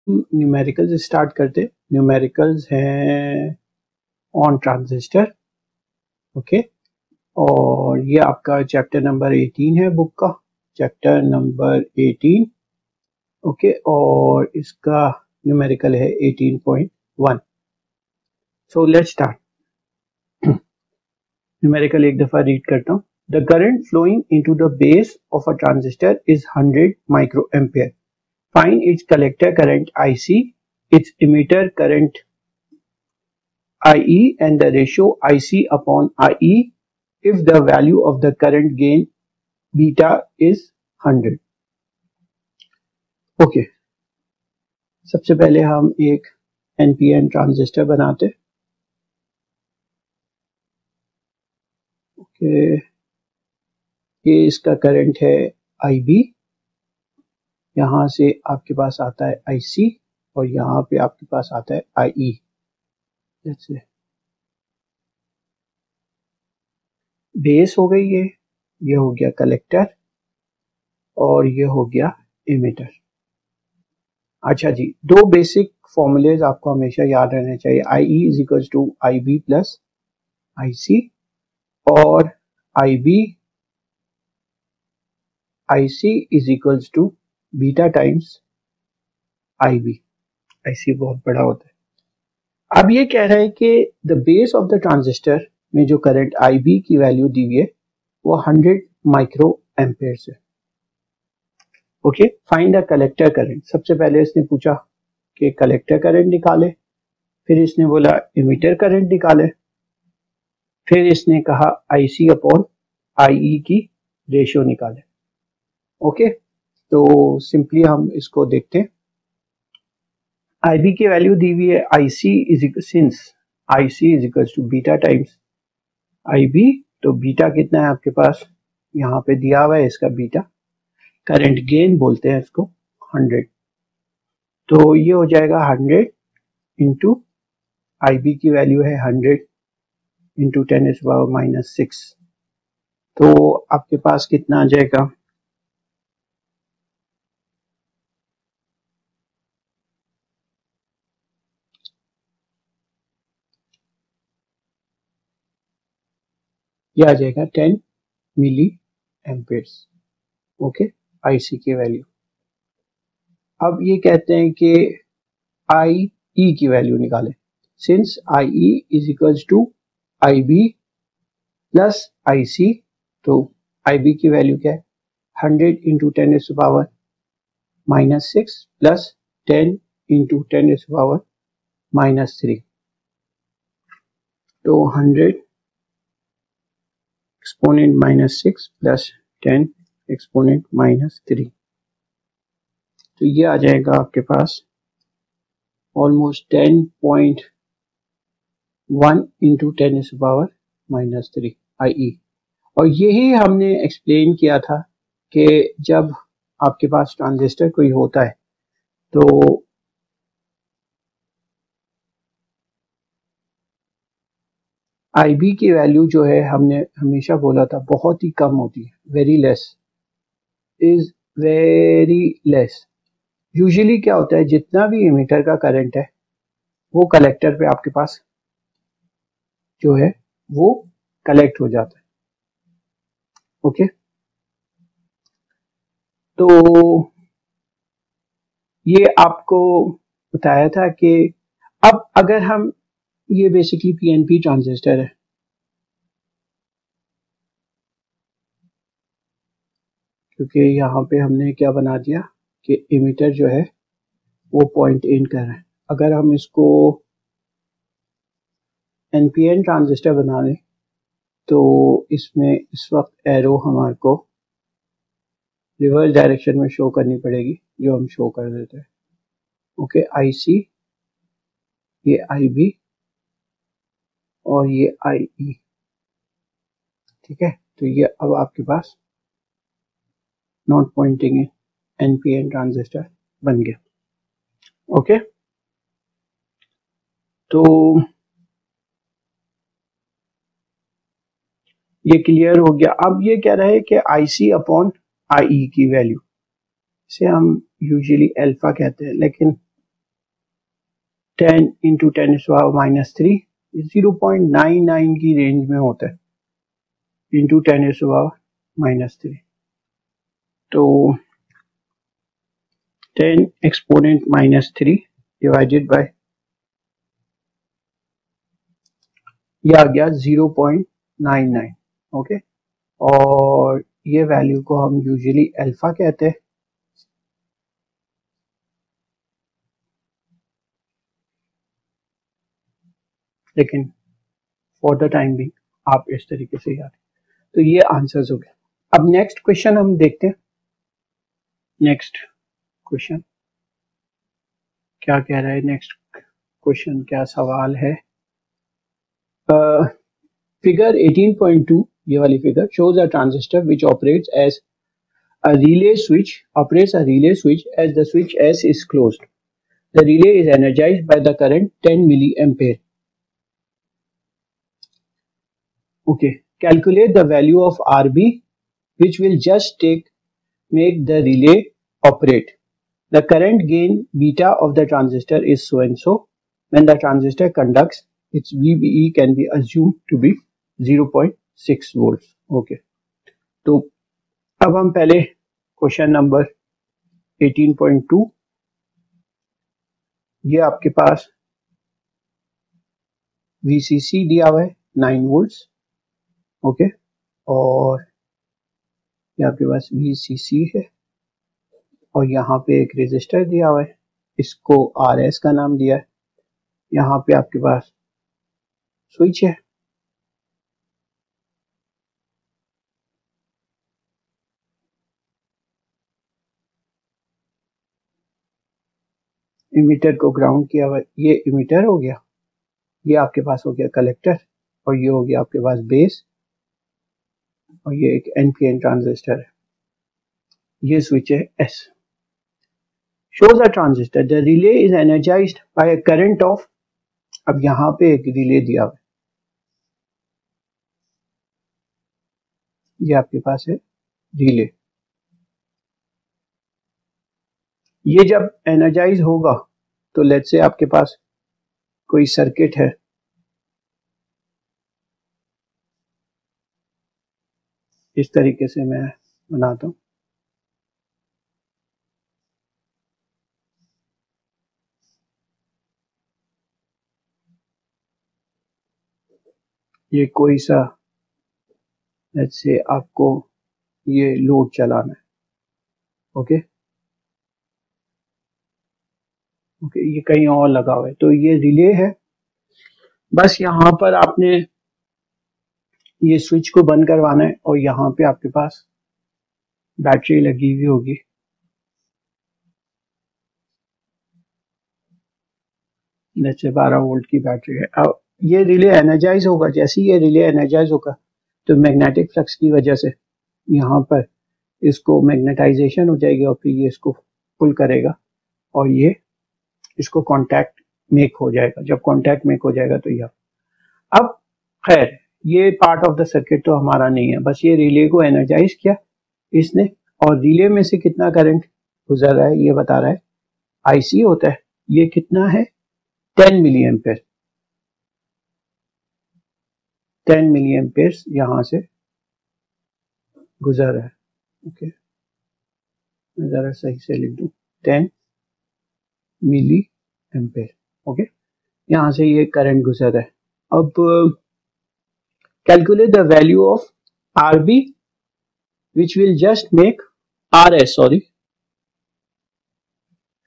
Numericals start करते। Numericals हैं on transistor, okay. और ये आपका चैप्टर नंबर 18 है बुक का, चैप्टर नंबर 18, ओके। और इसका न्यूमेरिकल है 18.1। So let's start. न्यूमेरिकल एक दफा रीड करता हूँ। The current flowing into the base of a transistor is 100 micro ampere. Find its collector current IC, its emitter current IE and the ratio IC upon IE if the value of the current gain beta is 100. Okay. सबसे पहले हम एक NPN transistor बनाते। Okay, ये इसका current है IB, यहाँ से आपके पास आता है IC और यहाँ पे आपके पास आता है IE। जैसे बेस हो गई ये हो गया कलेक्टर और ये हो गया इमिटर। अच्छा जी, दो बेसिक फॉर्मूलेज आपको हमेशा याद रहने चाहिए। IE is equals to IB plus IC और IC is equals to beta times IB। IC बहुत बड़ा होता है। अब ये कह रहा है कि the base of the transistor में जो करंट IB की वैल्यू दी हुई है वो 100 माइक्रो एम्पेयर है, okay. Find the collector current. सबसे पहले इसने पूछा कि कलेक्टर करंट निकाले, फिर इसने बोला इमिटर करंट निकाले, फिर इसने कहा IC अपॉन IE की रेशियो निकाले, ओके। तो सिंपली हम इसको देखते हैं। IB की वैल्यू दी हुई है since IC is equal to beta times IB, तो बीटा कितना है आपके पास, यहाँ पे दिया हुआ है इसका बीटा, करंट गेन बोलते हैं इसको 100। तो ये हो जाएगा 100 इंटू IB की वैल्यू है 100 इंटू 10⁻⁻6। तो आपके पास कितना आ जाएगा, ये आ जाएगा 10 मिली एम्पेयर्स, ओके। IC की वैल्यू। अब ये कहते हैं कि IE की वैल्यू निकालें। Since IE is equals to IB plus IC, तो IB की वैल्यू क्या है, 100 इंटू 10⁻⁻6 प्लस 10 इंटू 10⁻⁻3, तो 100 एक्सपोनेंट -6 प्लस 10 एक्सपोनेंट -3, तो ये आ जाएगा आपके पास ऑलमोस्ट 10.1 इंटू 10⁻⁻3 IE। और यही हमने एक्सप्लेन किया था कि जब आपके पास ट्रांजिस्टर कोई होता है तो IB की वैल्यू जो है हमने हमेशा बोला था बहुत ही कम होती है, वेरी लेस। यूजुअली क्या होता है, जितना भी इमिटर का करंट है वो कलेक्टर पे आपके पास जो है वो कलेक्ट हो जाता है, ओके। तो ये आपको बताया था कि अब अगर हम, ये बेसिकली PNP ट्रांजिस्टर है, क्योंकि यहाँ पे हमने क्या बना दिया कि इमिटर जो है वो पॉइंट इन कर रहा है। अगर हम इसको NPN ट्रांजिस्टर बना लें तो इसमें इस वक्त एरो हमारे को रिवर्स डायरेक्शन में शो करनी पड़ेगी, जो हम शो कर देते हैं, ओके। IC, ये IB और ये IE, ठीक है। तो ये अब आपके पास नॉट पॉइंटिंग NPN ट्रांजिस्टर बन गया, ओके। तो ये क्लियर हो गया। अब ये कह रहा है कि IC अपॉन IE की वैल्यू, इसे हम यूजुअली अल्फा कहते हैं, लेकिन 10 इंटू 10⁻³ 0.99 की रेंज में होता है इंटू 10⁻³ तो 10 एक्सपोनेंट -3 डिवाइडेड बाय ये आ गया 0.99 ओके और ये वैल्यू को हम यूजुअली अल्फा कहते हैं लेकिन फॉर द टाइम भी आप इस तरीके से याद तो ये आंसर्स हो गए। अब नेक्स्ट क्वेश्चन हम देखते हैं। नेक्स्ट क्वेश्चन क्या कह रहा है? नेक्स्ट क्वेश्चन क्या सवाल है? फिगर 18.2 ये वाली figure shows a transistor which operates as a relay switch as the switch S is closed. The relay is energized by the current 10 milliampere. Okay, calculate the value of RB which will just make the relay operate. The current gain beta of the transistor is so and so. When the transistor conducts, its VBE can be assumed to be 0.6 volts. Okay. तो अब हम पहले question number 18.2 ये आपके पास VCC दिया हुआ है 9 volts okay और ये आपके पास VCC है और यहाँ पे एक रेजिस्टर दिया हुआ है इसको RS का नाम दिया है। यहाँ पे आपके पास स्विच है इमीटर को ग्राउंड किया हुआ ये इमीटर हो गया ये आपके पास हो गया कलेक्टर और ये हो गया आपके पास बेस और ये एक NPN ट्रांजिस्टर है ये स्विच है S shows a transistor the relay is energized by a current of अब यहाँ पे एक रिले दिया हुआ है ये आपके पास है रिले ये जब एनर्जाइज होगा तो लेट्स से आपके पास कोई सर्किट है इस तरीके से मैं बनाता हूं ये कोई सा लेट्स से आपको ये लोड चलाना है ओके ये कहीं और लगा हुआ है तो ये रिले है बस यहाँ पर आपने ये स्विच को बंद करवाना है और यहाँ पे आपके पास बैटरी लगी हुई होगी जैसे 12 वोल्ट की बैटरी है। अब ये रिले एनर्जाइज होगा जैसे ही ये रिले एनर्जाइज होगा तो मैग्नेटिक फ्लक्स की वजह से यहाँ पर इसको मैग्नेटाइजेशन हो जाएगी और फिर ये इसको पुल करेगा और ये इसको कांटेक्ट मेक हो जाएगा जब कांटेक्ट मेक हो जाएगा तो यह अब खैर ये पार्ट ऑफ द सर्किट तो हमारा नहीं है बस ये रिले को एनर्जाइज किया इसने और रिले में से कितना करंट गुजर रहा है ये बता रहा है आईसी होता है ये कितना है 10 मिली एम्पेयर 10 मिली एम्पेयर यहां से गुजर रहा है ओके मैं जरा सही से लिख दूं 10 मिली एम्पेयर ओके यहां से ये करंट गुजर रहा है। अब calculate the value of RB which will just make RS sorry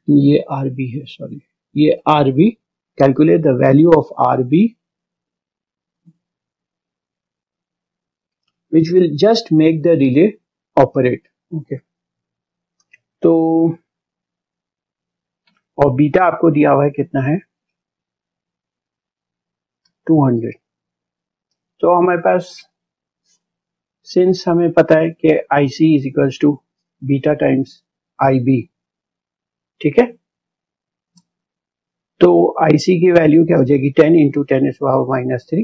ये RB है sorry ये RB calculate the value of RB which will just make the relay operate okay तो और बीटा आपको दिया हुआ है कितना है 200 तो हमारे पास सिंस हमें पता है कि IC is equals to beta times IB ठीक है तो IC की वैल्यू क्या हो जाएगी 10 इंटू 10⁻³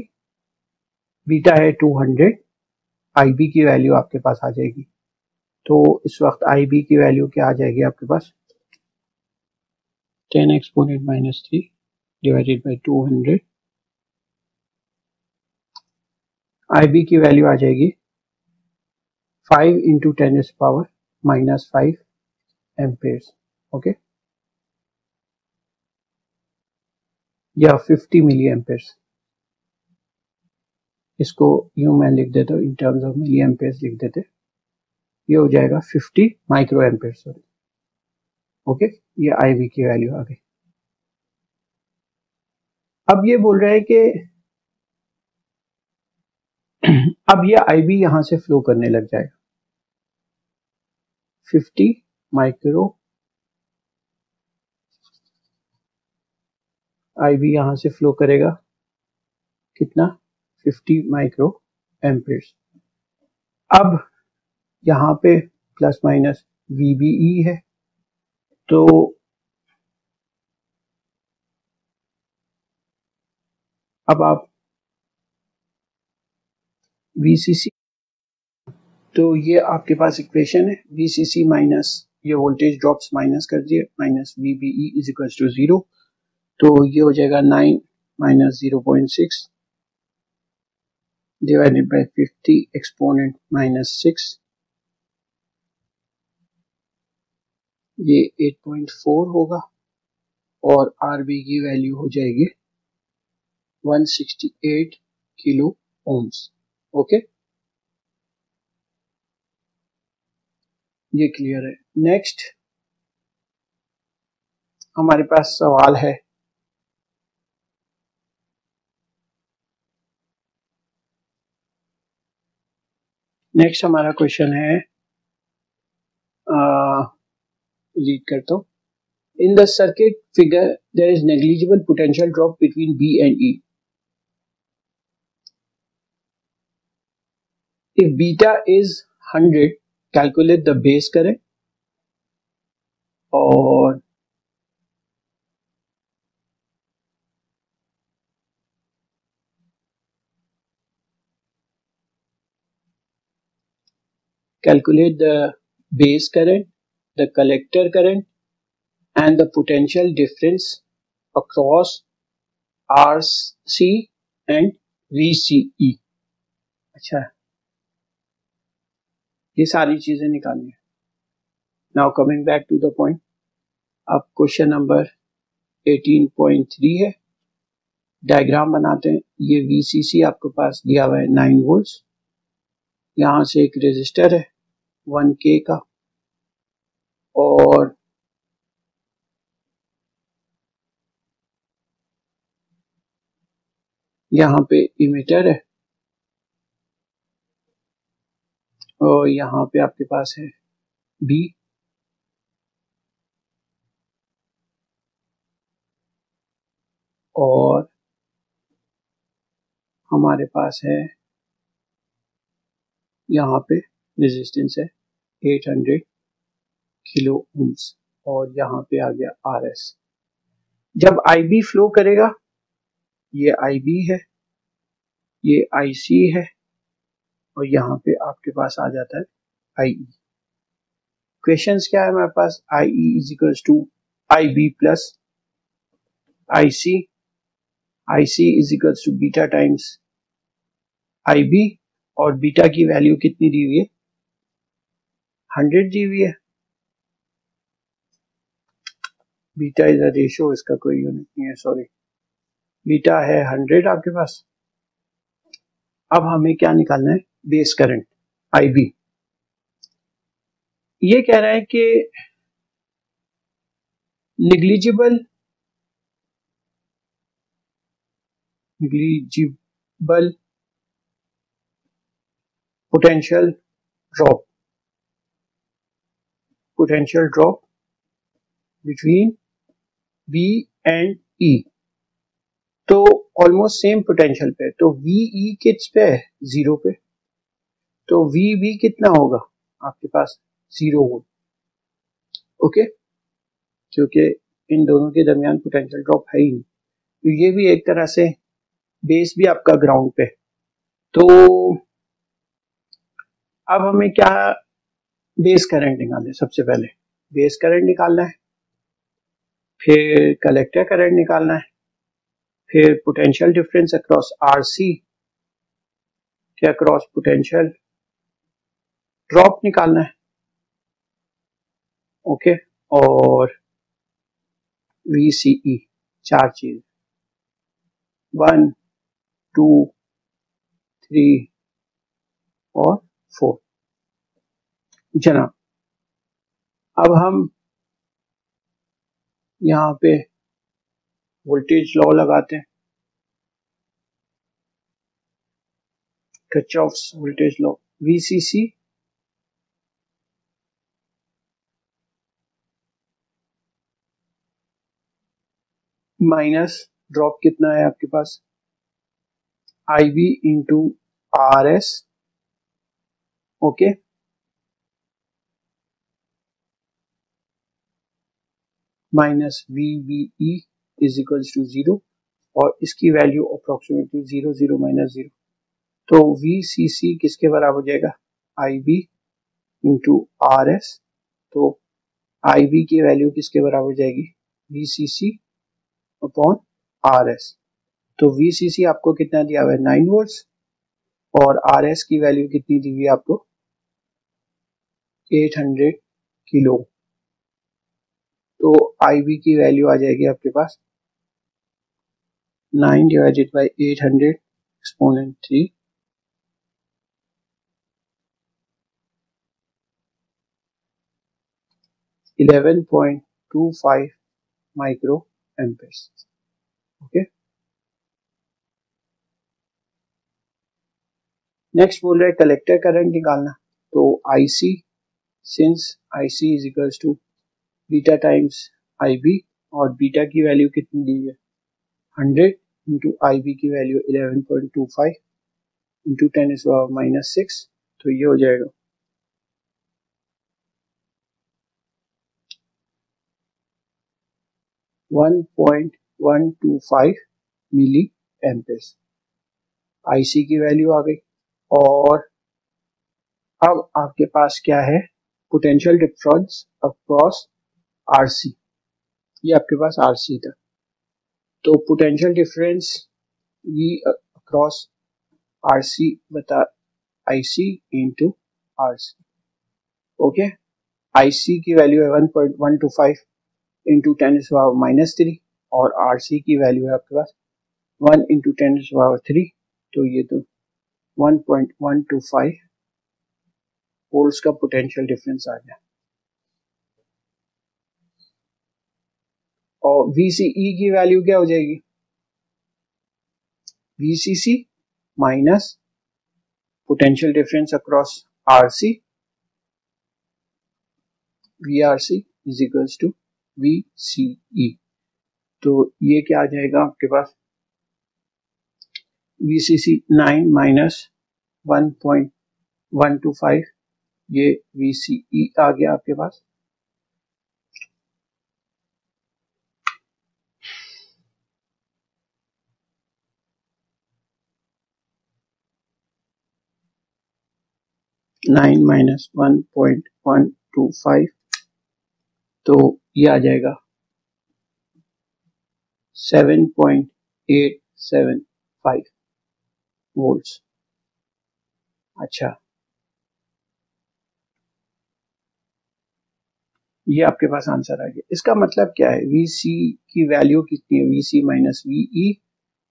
बीटा है 200 IB की वैल्यू आपके पास आ जाएगी तो इस वक्त IB की वैल्यू क्या आ जाएगी आपके पास 10 एक्सपोनेंट -3 डिवाइडेड बाई 200, IB की वैल्यू आ जाएगी 5 इंटू 10⁻⁻5 एम्पेयर्स, ओके, या 50 मिली एम्पेयर्स। इसको यूं मैं लिख देता हूँ, in terms of milli amperes लिख देते, ये हो जाएगा 50 माइक्रो एम्पेयर्स, ओके, ये IB की वैल्यू आ गई। अब ये बोल रहा है कि अब ये IB यहां से फ्लो करने लग जाएगा, 50 माइक्रो IB यहां से फ्लो करेगा, कितना, 50 माइक्रो एम्पेयर्स। अब यहाँ पे प्लस माइनस VBE है, तो अब आप VCC, तो ये आपके पास इक्वेशन है, VCC माइनस ये वोल्टेज ड्रॉप्स माइनस कर दिए, minus VBE is equal to 0, तो ये हो जाएगा 9 minus 0.6 divided by 50 exponent minus 6, ये 8.4 होगा, और RB की वैल्यू हो जाएगी 168 किलो ओम्स, ओके, ये क्लियर है। नेक्स्ट हमारे पास सवाल है, नेक्स्ट हमारा क्वेश्चन है, रीड करता हूँ। In the circuit figure there is negligible potential drop between B and E। If beta is 100, calculate the base current, और calculate the base current, the collector current and the potential difference across RC and VCE। अच्छा, ये सारी चीजें निकालनी है। Now coming back to the point, अब question number 18.3 है, diagram बनाते हैं। ये VCC आपके पास दिया हुआ है 9 वोल्ट्स, यहां से एक रेजिस्टर है 1K का, और यहाँ पे इमीटर है, और यहाँ पे आपके पास है B, और हमारे पास है यहाँ पे रेजिस्टेंस है 800 किलो ओम्स, और यहाँ पे आ गया RS। जब IB फ्लो करेगा, ये IB है, ये IC है, और यहाँ पे आपके पास आ जाता है IE। क्वेश्चंस क्या है हमारे पास, IE is equals to IB plus IC, IC is equals to beta times IB, और बीटा की वैल्यू कितनी दी हुई है, 100 दी हुई है। बीटा इज अ रेशियो, इसका कोई यूनिट नहीं है, सॉरी, बीटा है 100 आपके पास। अब हमें क्या निकालना है, बेस करंट IB। ये कह रहा है कि negligible potential drop between B and E, तो ऑलमोस्ट सेम पोटेंशियल पे, तो VE किस पे है, 0 पे, तो VB कितना होगा आपके पास, 0 वोल्ट, ओके, क्योंकि इन दोनों के दरमियान पोटेंशियल ड्रॉप है ही नहीं, तो ये भी एक तरह से बेस भी आपका ग्राउंड पे। तो अब हमें क्या, बेस करंट निकालना है, सबसे पहले बेस करंट निकालना है, फिर कलेक्टर करंट निकालना है, फिर पोटेंशियल डिफरेंस अक्रॉस आरसी के अक्रॉस पोटेंशियल ड्रॉप निकालना है, ओके, और VCE, चार चीज 1, 2, 3 और 4। जनाब अब हम यहाँ पे वोल्टेज लॉ लगाते हैं, Kirchhoff's voltage law. VCC minus drop कितना है आपके पास, IB into RS, okay, minus VBE is equals to 0 और इसकी वैल्यू अप्रोक्सीमेटली 0, 0 माइनस 0। तो VCC किसके बराबर हो जाएगा, IB इंटू RS। तो IB की वैल्यू किसके बराबर हो जाएगी, VCC अपॉन RS। तो VCC आपको कितना दिया हुआ है, 9 वोल्ट्स, और RS की वैल्यू कितनी दी हुई है आपको, 800 किलो। तो IB की वैल्यू आ जाएगी आपके पास 9 divided by 800 exponent 3, 11.25 micro amperes, okay. Next बोल रहा है कलेक्टर करंट निकालना। तो IC, since IC is equals to beta times IB, और बीटा की वैल्यू कितनी दी है, 100 इंटू IB की वैल्यू 11.25 इंटू 10⁻⁻6, तो ये हो जाएगा 1.125 मिली एम्पेयर्स। IC की वैल्यू आ गई, और अब आपके पास क्या है, पोटेंशियल डिफरेंस अक्रॉस RC, ये आपके पास RC था। तो potential difference V across RC बता IC into RC, okay. IC की वैल्यू है 1.125 इंटू 10⁻⁻3 और RC की वैल्यू है आपके पास 1 इंटू 10⁻3, तो ये तो 1.125 वोल्ट्स का पोटेंशियल डिफरेंस आ गया। और VCE की वैल्यू क्या हो जाएगी, VCC minus potential difference across RC, VRC is equals to VCE। तो ये क्या आ जाएगा आपके पास, VCC 9 माइनस 1.125, ये VCE आ गया आपके पास। नाइन माइनस 1.125, तो ये आ जाएगा 7.875 वोल्ट्स। अच्छा, ये आपके पास आंसर आ गया। इसका मतलब क्या है, VC की वैल्यू कितनी है, VC माइनस VE,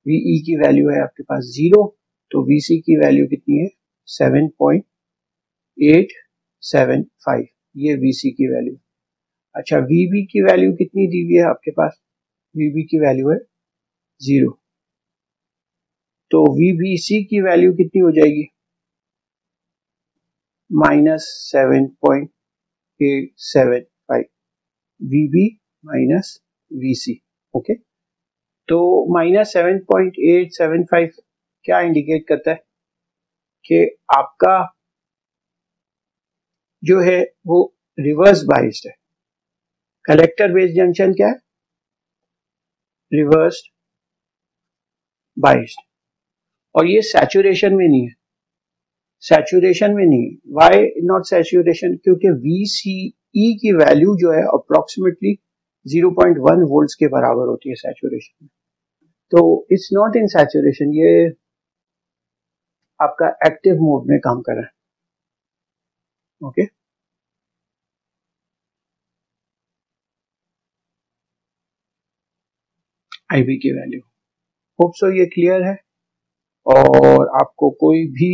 VE की वैल्यू है आपके पास 0, तो VC की वैल्यू कितनी है 7.875, ये VC की वैल्यू। अच्छा, VB की वैल्यू कितनी दी हुई है आपके पास, VB की वैल्यू है 0, तो VBC की वैल्यू कितनी हो जाएगी, minus 7.875, VB minus VC, okay. तो माइनस 7.875 क्या इंडिकेट करता है कि आपका जो है वो रिवर्स बाइस्ड है। कलेक्टर बेस्ड जंक्शन क्या है, रिवर्स बाइस्ड, और ये सैचुरेशन में नहीं है, सैचुरेशन में नहीं। व्हाई नॉट सैचुरेशन, क्योंकि VCE की वैल्यू जो है अप्रोक्सीमेटली 0.1 वोल्ट्स के बराबर होती है सैचुरेशन में। तो इट्स नॉट इन सैचुरेशन, ये आपका एक्टिव मोड में काम कर रहा है। ओके आईवी की वैल्यू, होप सो ये क्लियर है। और आपको कोई भी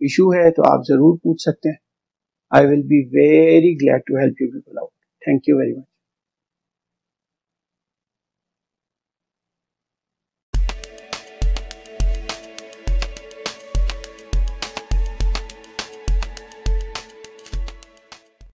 इशू है तो आप जरूर पूछ सकते हैं। I will be very glad to help you people out. Thank you very much.